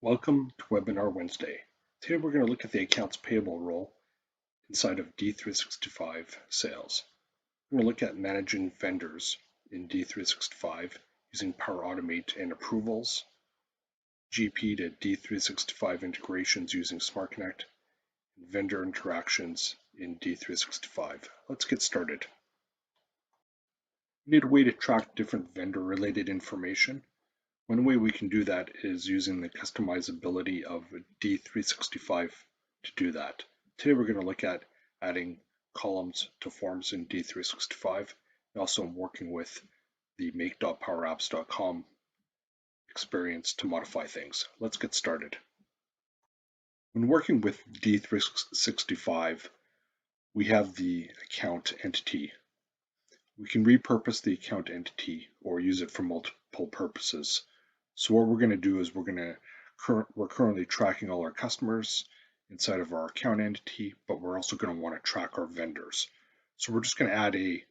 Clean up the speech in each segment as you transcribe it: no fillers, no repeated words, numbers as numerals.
Welcome to Webinar Wednesday. Today we're going to look at the Accounts Payable role inside of D365 Sales. We're going to look at managing vendors in D365 using Power Automate and approvals, GP to D365 integrations using SmartConnect, and vendor interactions in D365. Let's get started. We need a way to track different vendor-related information. One way we can do that is using the customizability of D365 to do that. Today we're going to look at adding columns to forms in D365. And also I'm working with the make.powerapps.com experience to modify things. Let's get started. When working with D365, we have the account entity. We can repurpose the account entity or use it for multiple purposes. So what we're going to do is we're currently tracking all our customers inside of our account entity, but we're also going to want to track our vendors. So we're just going to add a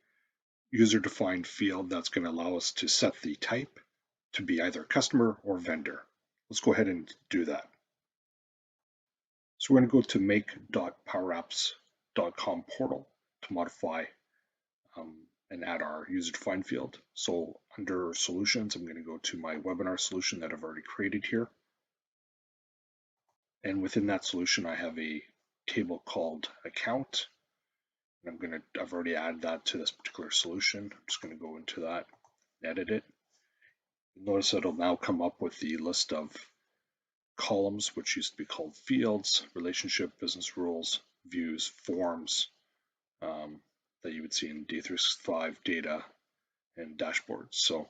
user-defined field that's going to allow us to set the type to be either customer or vendor. Let's go ahead and do that. So we're going to go to make.powerapps.com portal to modify and add our user-defined field. So under solutions, I'm going to go to my webinar solution that I've already created here. And within that solution, I have a table called account. And I've already added that to this particular solution. I'm just going to go into that, edit it. Notice it'll now come up with the list of columns, which used to be called fields, relationship, business rules, views, forms, that you would see in D365 data and dashboards. So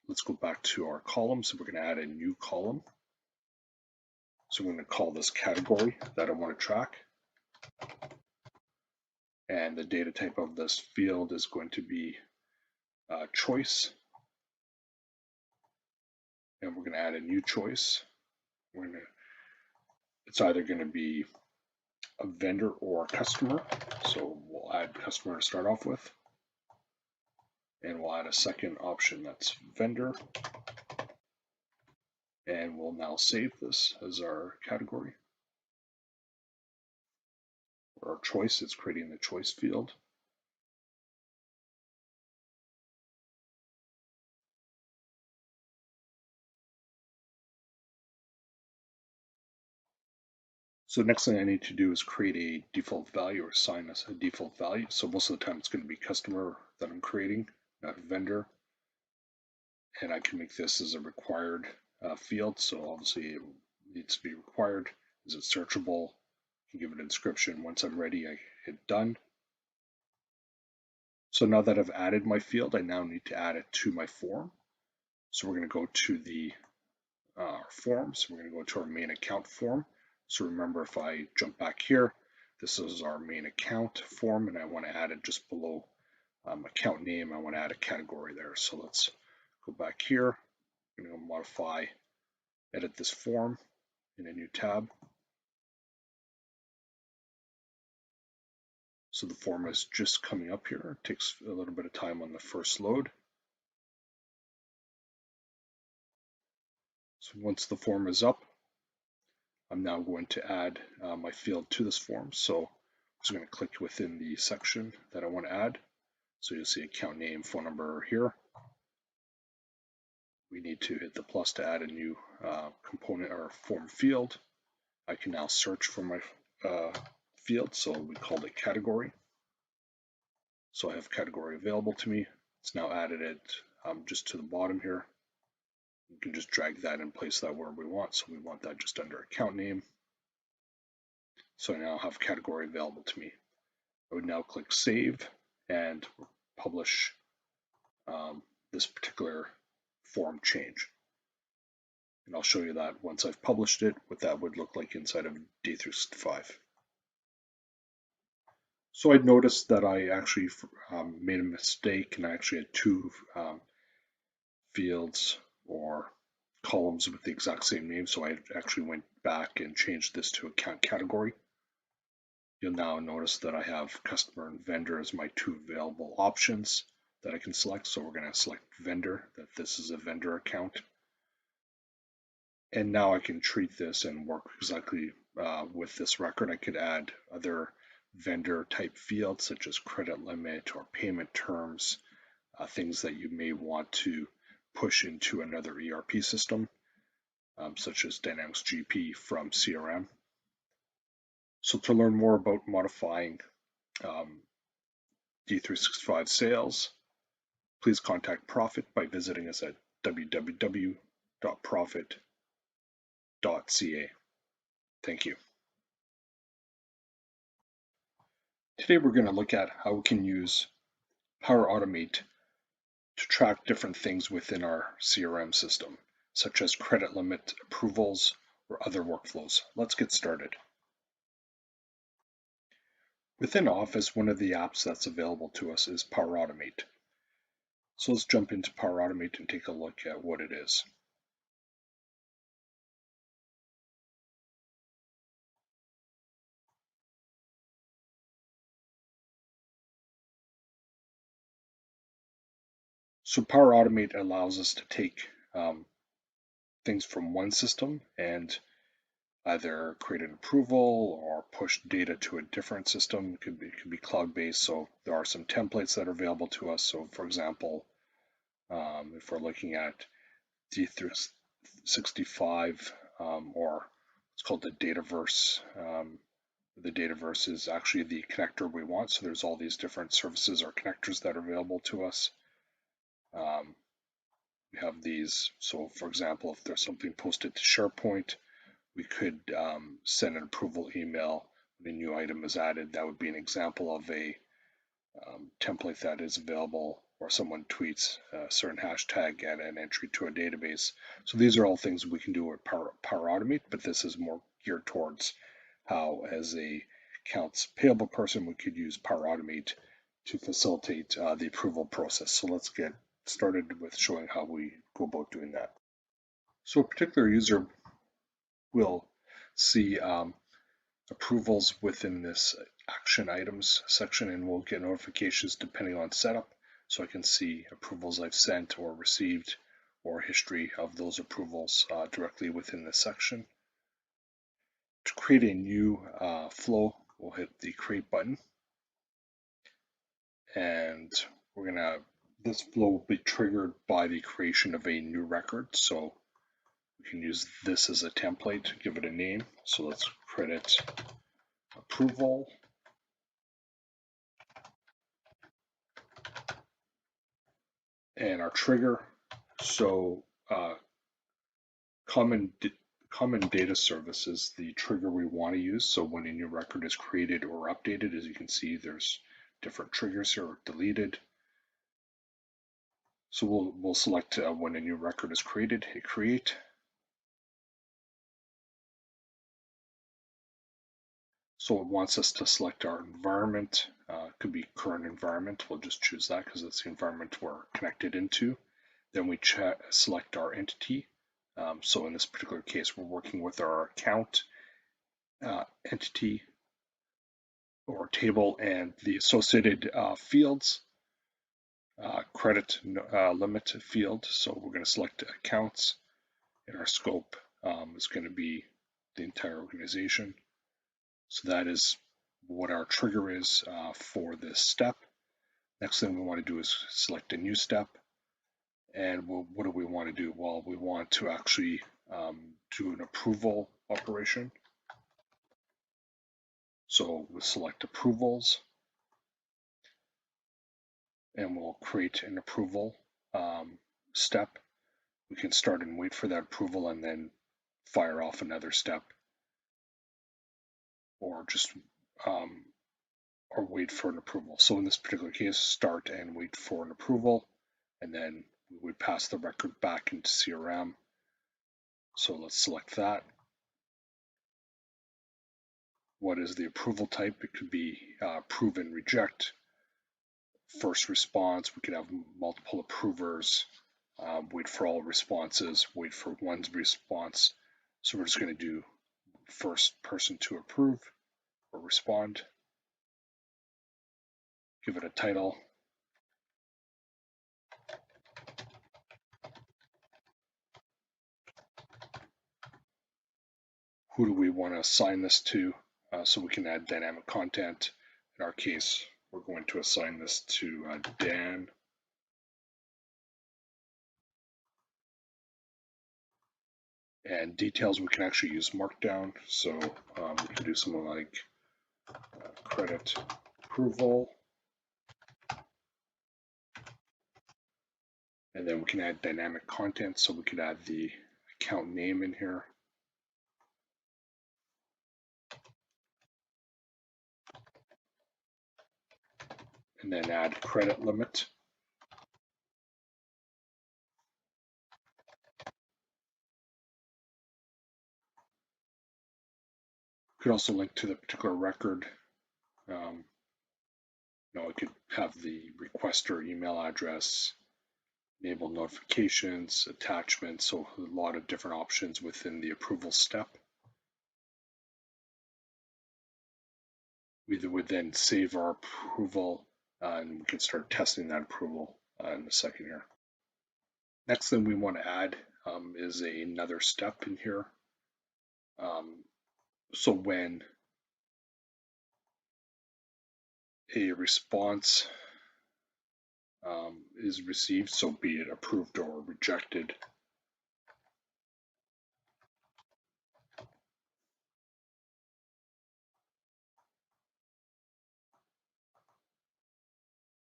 let's go back to our columns. So we're going to add a new column. So I'm going to call this category that I want to track. And the data type of this field is going to be choice. And we're going to add a new choice. It's either going to be a vendor or a customer. So we'll add customer to start off with. And we'll add a second option that's vendor. And we'll now save this as our category. For our choice, it's creating the choice field. So the next thing I need to do is create a default value or assign us a default value. So most of the time it's going to be customer that I'm creating, not vendor. And I can make this as a required field. So obviously it needs to be required. Is it searchable? I can give it a description. Once I'm ready, I hit done. So now that I've added my field, I now need to add it to my form. So we're going to go to the forms. We're going to go to our main account form. So remember, if I jump back here, this is our main account form, and I want to add it just below account name. I want to add a category there. So let's go back here. I'm going to modify, edit this form in a new tab. So the form is just coming up here. It takes a little bit of time on the first load. So once the form is up, I'm now going to add my field to this form. So I'm just going to click within the section that I want to add. So you'll see account name, phone number here. We need to hit the plus to add a new component or form field. I can now search for my field. So we called it category. So I have category available to me. It's now added it just to the bottom here. You can just drag that and place that where we want. So we want that just under account name. So I now have category available to me. I would now click save and publish this particular form change. And I'll show you that once I've published it, what that would look like inside of D365. So I noticed that I actually made a mistake, and I actually had two fields or columns with the exact same name. So I actually went back and changed this to account category. You'll now notice that I have customer and vendor as my two available options that I can select. So we're going to select vendor, that this is a vendor account. And now I can treat this and work exactly with this record. I could add other vendor type fields such as credit limit or payment terms, things that you may want to push into another ERP system, such as Dynamics GP from CRM. So to learn more about modifying D365 sales, please contact Profit by visiting us at www.profit.ca. Thank you. Today we're going to look at how we can use Power Automate to track different things within our CRM system, such as credit limit approvals or other workflows. Let's get started. Within Office, one of the apps that's available to us is Power Automate. So let's jump into Power Automate and take a look at what it is. So Power Automate allows us to take things from one system and either create an approval or push data to a different system. It could be cloud-based, so there are some templates that are available to us. So for example, if we're looking at D365 or it's called the Dataverse, the Dataverse is actually the connector we want. So there's all these different services or connectors that are available to us. We have these. So for example, if there's something posted to SharePoint, we could send an approval email when a new item is added. That would be an example of a template that is available, or someone tweets a certain hashtag and an entry to a database. So these are all things we can do with Power Automate, but this is more geared towards how, as a accounts payable person, we could use Power Automate to facilitate the approval process. So let's get started with showing how we go about doing that. So a particular user will see approvals within this action items section, and we'll get notifications depending on setup. So I can see approvals I've sent or received or history of those approvals directly within this section. To create a new flow, we'll hit the create button, and this flow will be triggered by the creation of a new record. So we can use this as a template, give it a name. So let's credit approval. And our trigger, so common data service is the trigger we want to use. So when a new record is created or updated, as you can see, there's different triggers here, deleted. So we'll select when a new record is created, hit create. So it wants us to select our environment. Could be current environment. We'll just choose that because it's the environment we're connected into. Then we select our entity. So in this particular case, we're working with our account entity or table and the associated fields, credit limit field. So we're going to select accounts, and our scope is going to be the entire organization. So that is what our trigger is for this step. Next thing we want to do is select a new step. And what do we want to do? Well, we want to actually do an approval operation. So we'll select approvals, and we'll create an approval step. We can start and wait for that approval and then fire off another step, or just or wait for an approval. So in this particular case, start and wait for an approval, and then we would pass the record back into CRM. So let's select that. What is the approval type? It could be approve and reject, first response. We could have multiple approvers, wait for all responses, wait for one response. So we're just going to do first person to approve or respond. Give it a title. who do we want to assign this to, so we can add dynamic content. In our case, we're going to assign this to Dan. And details, we can actually use Markdown, so we can do something like credit approval, and then we can add dynamic content, so we could add the account name in here. And then add credit limit. We could also link to the particular record. I could have the requester email address, enable notifications, attachments, so a lot of different options within the approval step. We would then save our approval, and we can start testing that approval in a second here. Next thing we want to add is another step in here. So when a response is received, so be it approved or rejected,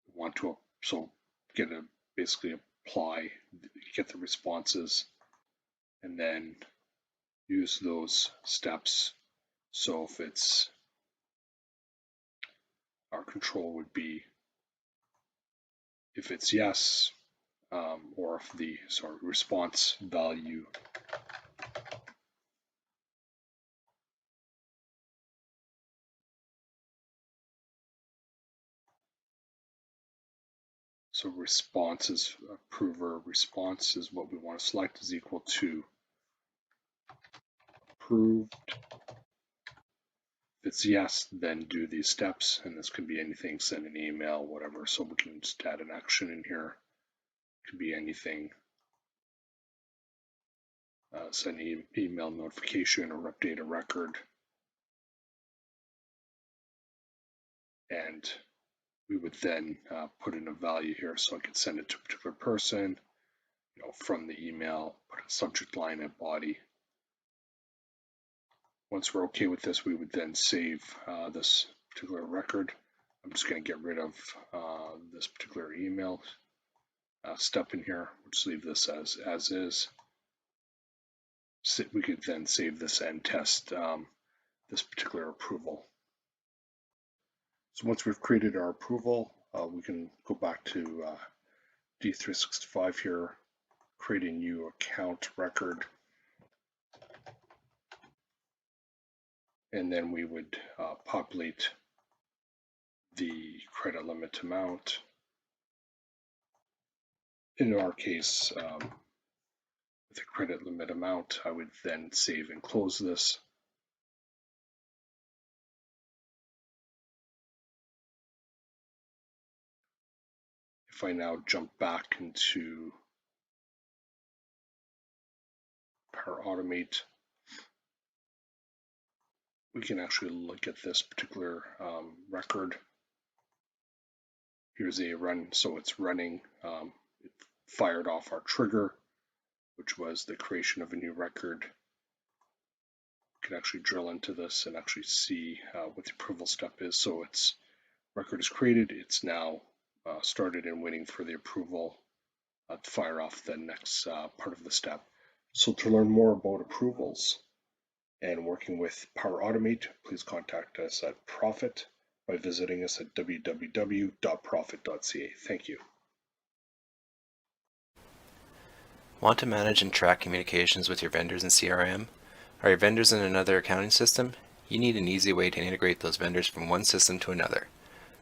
we want to basically apply, get the responses, and then use those steps. So if it's, our control would be if it's yes, or if the response value so response is approver response is what we want to select is equal to approved. If it's yes, then do these steps, and this could be anything, send an email, whatever. So we can just add an action in here. It could be anything. Send an email notification or update a record. And we would then put in a value here, so I could send it to a particular person, from the email, put a subject line and body. Once we're okay with this, we would then save this particular record. I'm just going to get rid of this particular email step in here. We'll just leave this as is. We could then save this and test this particular approval. So once we've created our approval, we can go back to D365 here, create a new account record, and then we would populate the credit limit amount. In our case, with the credit limit amount, I would then save and close this. If I now jump back into Power Automate, we can actually look at this particular record. Here's a run, so it's running. It fired off our trigger, which was the creation of a new record. We can actually drill into this and actually see what the approval step is. So its record is created. It's now started and waiting for the approval to fire off the next part of the step. So to learn more about approvals and working with Power Automate, please contact us at Profit by visiting us at www.profit.ca. Thank you. Want to manage and track communications with your vendors in CRM? Are your vendors in another accounting system? You need an easy way to integrate those vendors from one system to another.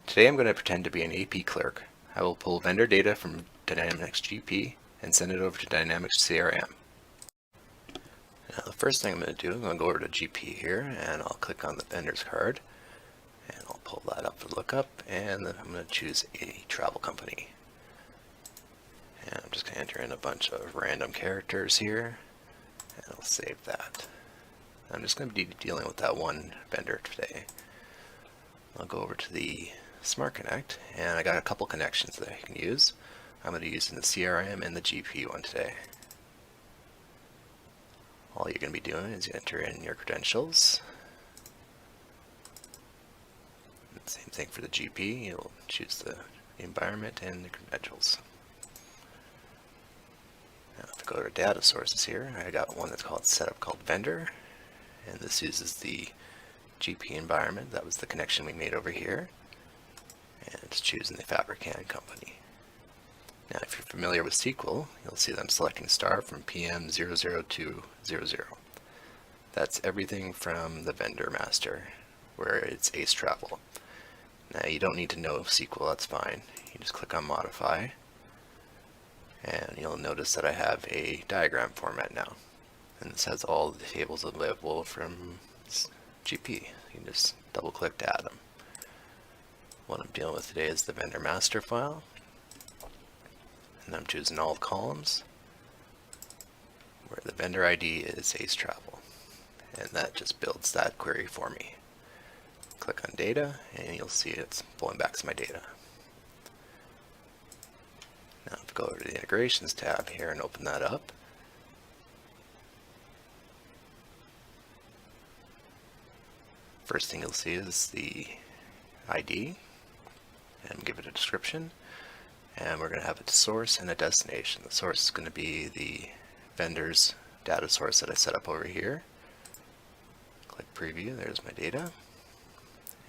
Today I'm going to pretend to be an AP clerk. I will pull vendor data from Dynamics GP and send it over to Dynamics CRM. Now the first thing I'm going to do, I'm going to go over to GP here and I'll click on the vendor's card and I'll pull that up for lookup, and then I'm going to choose a travel company. And I'm just going to enter in a bunch of random characters here and I'll save that. I'm just going to be dealing with that one vendor today. I'll go over to the SmartConnect, and I got a couple connections that I can use. I'm going to use in the CRM and the GP one today. All you're going to be doing is you enter in your credentials. Same thing for the GP, you'll choose the environment and the credentials. Now if I go to data sources here, I got one that's called setup called vendor, and this uses the GP environment. That was the connection we made over here, and it's choosing the Fabricant company. Now if you're familiar with SQL, you'll see that I'm selecting star from PM00200. That's everything from the vendor master, where it's Ace Travel. Now you don't need to know SQL, that's fine. You just click on modify, and you'll notice that I have a diagram format now. And this has all the tables available from GP. You can just double click to add them. What I'm dealing with today is the vendor master file. And I'm choosing all columns, where the vendor ID is Ace Travel. And that just builds that query for me. Click on data, and you'll see it's pulling back to my data. Now if I go over to the integrations tab here and open that up, first thing you'll see is the ID, and give it a description, and we're going to have a source and a destination. The source is going to be the vendor's data source that I set up over here. Click preview, there's my data.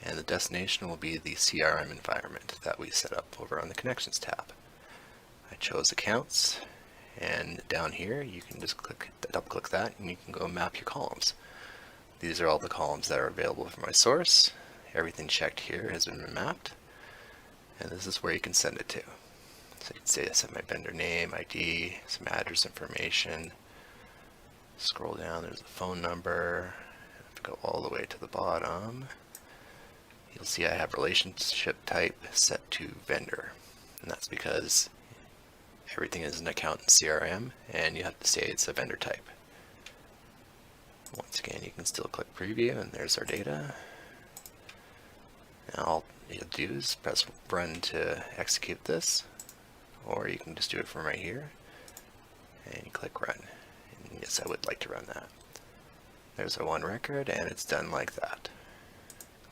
And the destination will be the CRM environment that we set up over on the Connections tab. I chose Accounts, and down here you can just double click that, and you can go map your columns. These are all the columns that are available for my source. Everything checked here has been mapped, and this is where you can send it to. So you can say I set my vendor name, ID, some address information. Scroll down, there's a phone number. If I go all the way to the bottom, you'll see I have relationship type set to vendor, and that's because everything is an account in CRM, and you have to say it's a vendor type. Once again, you can still click preview, and there's our data. Now all you'll do is press run to execute this, or you can just do it from right here, and you click run. And yes, I would like to run that. There's our one record, and it's done like that.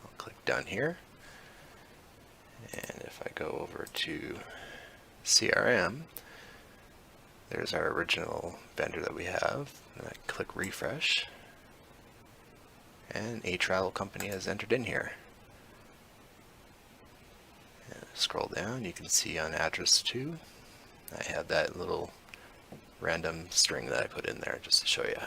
I'll click done here, and if I go over to CRM, there's our original vendor that we have, and I click refresh, and a travel company has entered in here. And scroll down, you can see on address 2, I have that little random string that I put in there just to show you.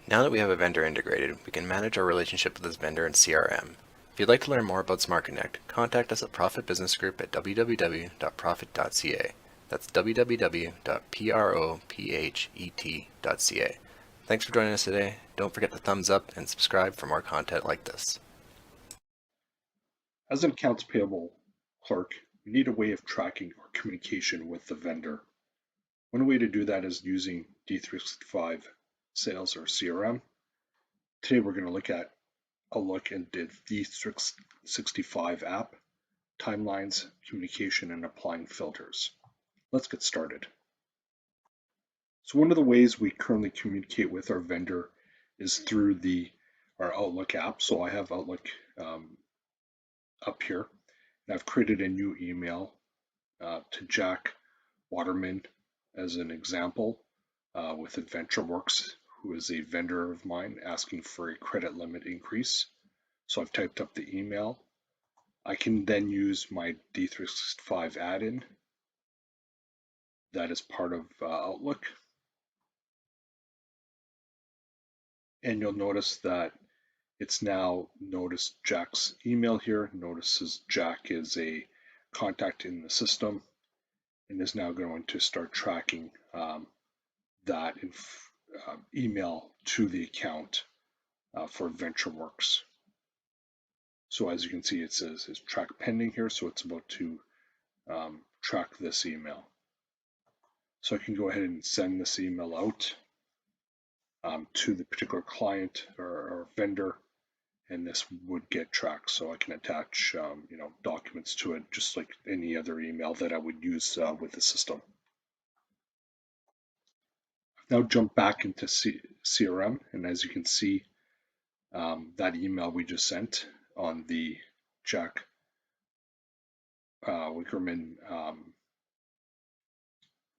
Now that we have a vendor integrated, we can manage our relationship with this vendor in CRM. If you'd like to learn more about SmartConnect, contact us at Profit Business Group at www.profit.ca. That's www.prophet.ca. Thanks for joining us today. Don't forget to thumbs up and subscribe for more content like this. As an accounts payable clerk, we need a way of tracking our communication with the vendor. One way to do that is using D365 Sales or CRM. Today we're going to look at a look at the D365 app, timelines, communication, and applying filters. Let's get started. So one of the ways we currently communicate with our vendor is through our Outlook app. So I have Outlook up here, and I've created a new email to Jack Waterman as an example with AdventureWorks, who is a vendor of mine, asking for a credit limit increase. So I've typed up the email. I can then use my D365 add-in that is part of Outlook. And you'll notice that it's now noticed Jack's email here, notices Jack is a contact in the system, and is now going to start tracking that email to the account for AdventureWorks. So as you can see, it says is track pending here, so it's about to track this email. So I can go ahead and send this email out to the particular client or vendor, and this would get tracked. So I can attach documents to it just like any other email that I would use with the system. I've now jumped back into CRM, and as you can see, that email we just sent on the Jack Wickerman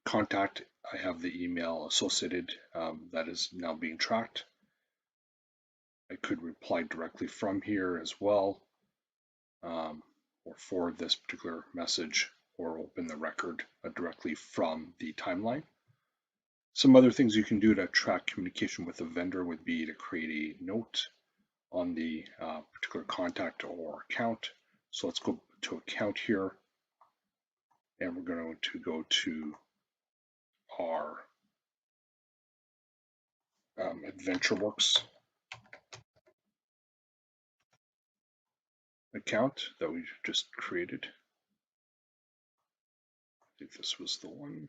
contact, I have the email associated that is now being tracked. I could reply directly from here as well, or forward this particular message, or open the record directly from the timeline. Some other things you can do to track communication with a vendor would be to create a note on the particular contact or account. So let's go to account here, and we're going to go to our AdventureWorks account that we just created. I think this was the one.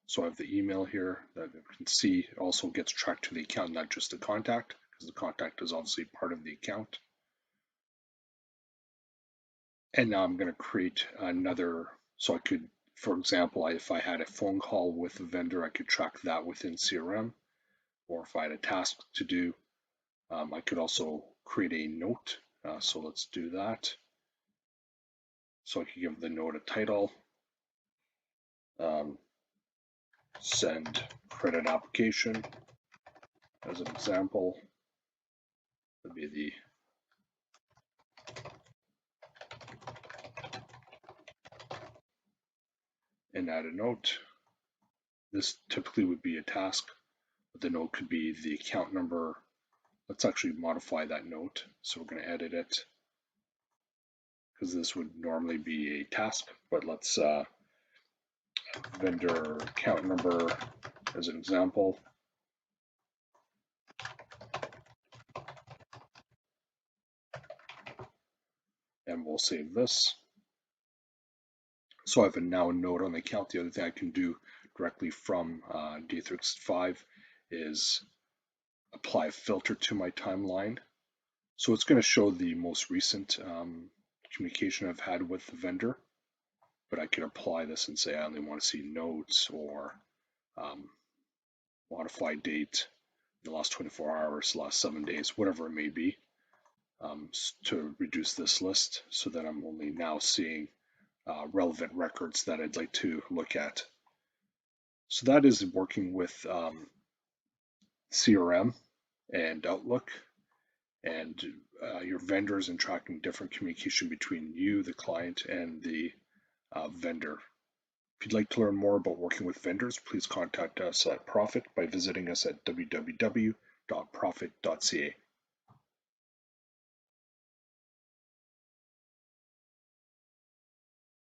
So I have the email here that you can see also gets tracked to the account, not just the contact, because the contact is obviously part of the account. And now I'm going to create another, so I could, for example, if I had a phone call with a vendor, I could track that within CRM, or if I had a task to do, I could also create a note. So let's do that. So I could give the note a title, send credit application as an example. That'd be the and add a note. This typically would be a task, but the note could be the account number. Let's actually modify that note. So we're going to edit it because this would normally be a task, but let's vendor account number as an example. And we'll save this. So I have now a note on the account. The other thing I can do directly from D365 is apply a filter to my timeline. So it's going to show the most recent communication I've had with the vendor, but I could apply this and say I only want to see notes or modify date in the last 24 hours, last 7 days, whatever it may be, to reduce this list so that I'm only now seeing relevant records that I'd like to look at. So that is working with CRM and Outlook and your vendors, and tracking different communication between you, the client, and the vendor. If you'd like to learn more about working with vendors, please contact us at Profit by visiting us at www.profit.ca.